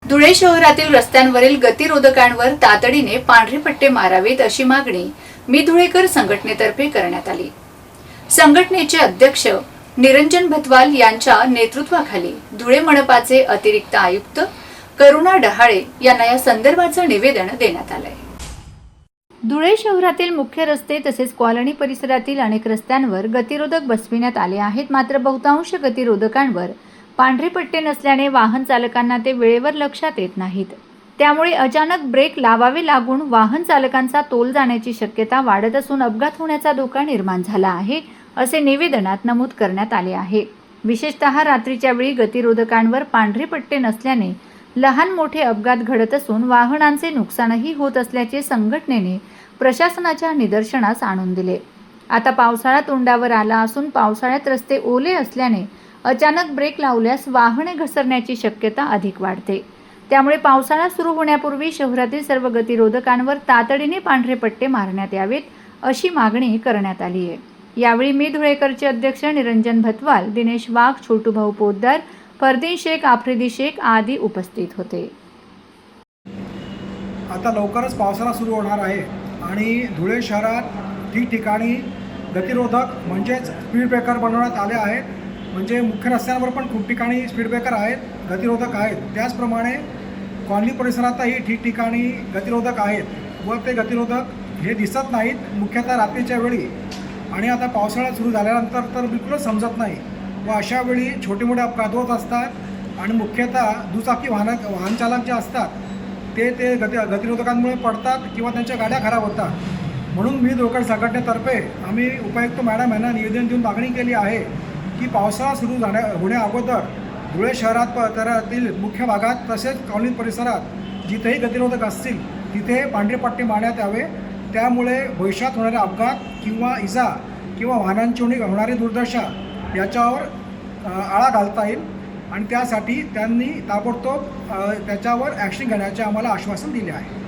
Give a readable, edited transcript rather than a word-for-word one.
धुळे शहरातील रस्त्यांवरील गतिरोधकांवर तातडीने पांढरे पट्टे मारावेत अशी मागणी मी धुळेकर संघटनेतर्फे करण्यात आली। संघटनेचे अध्यक्ष निरंजन भतवाल यांच्या नेतृत्वाखाली धुळे मनपाचे अतिरिक्त आयुक्त करुणा डहाळे यांना या संदर्भाचे निवेदन देण्यात आले। धुळे शहरातील मुख्य रस्ते तसेच कॉलनी परिसरातील अनेक रस्त्यांवर गतिरोधक बसविण्यात आले आहेत, मात्र बहुतांश गतिरोधकांवर पांढरे पट्टे नसल्याने वाहन चालकांना ते वेळेवर लक्षात येत नाहीत। त्यामुळे अचानक ब्रेक लावावे लागून वाहन चालकांचा तोल जाण्याची शक्यता वाढत असून अपघात होण्याचा धोका निर्माण झाला आहे, असे निवेदनात नमूद करण्यात आले आहे। विशेषतः रात्रीच्या वेळी गतिरोधकांवर पांढरे पट्टे नसल्याने लहान मोठे अपघात घडत असून वाहनांचे नुकसानही होत असल्याचे संघटनेने प्रशासनाच्या निदर्शनास आणून दिले। आता पावसाळा तोंडावर आला असून पावसाळ्यात रस्ते ओले असल्याने अचानक ब्रेक लावल्यास वाहने घसरण्याची शक्यता अधिक वाढते। त्यामुळे पावसाळा सुरू होण्यापूर्वी शहरातील सर्व गतिरोधकांवर तातडीने पांढरे पट्टे मारण्यात यावेत अशी मागणी करण्यात आली आहे। यावेळी मी धुळेकरचे अध्यक्ष निरंजन भतवाल, दिनेश वाघ, छोटूभाऊ पोद्दार, फरदीन शेख, आफ्रिदी शेख आदी उपस्थित होते। आता लवकरच पावसाळा सुरू होणार आहे आणि धुळे शहरात ठिकठिकाणी गतिरोधक म्हणजेच स्पीड ब्रेकर बनवण्यात आले आहेत। म्हणजे मुख्य रस्त्यांवर पण खूप ठिकाणी स्पीड ब्रेकर आहेत, गतिरोधक आहेत। त्याचप्रमाणे कॉलनी परिसरातही ठिकठिकाणी गतिरोधक आहेत व ते गतिरोधक हे दिसत नाहीत मुख्यतः रात्रीच्या वेळी, आणि आता पावसाळा सुरू झाल्यानंतर तर बिलकुलच समजत नाही व अशा वेळी छोटे मोठे अपघात होत असतात आणि मुख्यतः दुचाकी वाहन चालक जे असतात ते गतिरोधकांमुळे पडतात किंवा त्यांच्या गाड्या खराब होतात। म्हणून मी धुळेकर संघटनेतर्फे आम्ही उपायुक्त मॅडम यांना निवेदन देऊन मागणी केली आहे की पावसाळा सुरू होण्या अगोदर धुळे शहरातील मुख्य भागात तसेच कॉलनी परिसरात जिथेही गतिरोधक असतील तिथे पांढरे पट्टे मारण्यात यावे। त्यामुळे भविष्यात होणारे अपघात किंवा इजा किंवा वाहनांची होणारी दुर्दशा याच्यावर आळा घालता येईल आणि त्यासाठी त्यांनी ताबडतोब त्याच्यावर ॲक्शन घेण्याचे आम्हाला आश्वासन दिले आहे।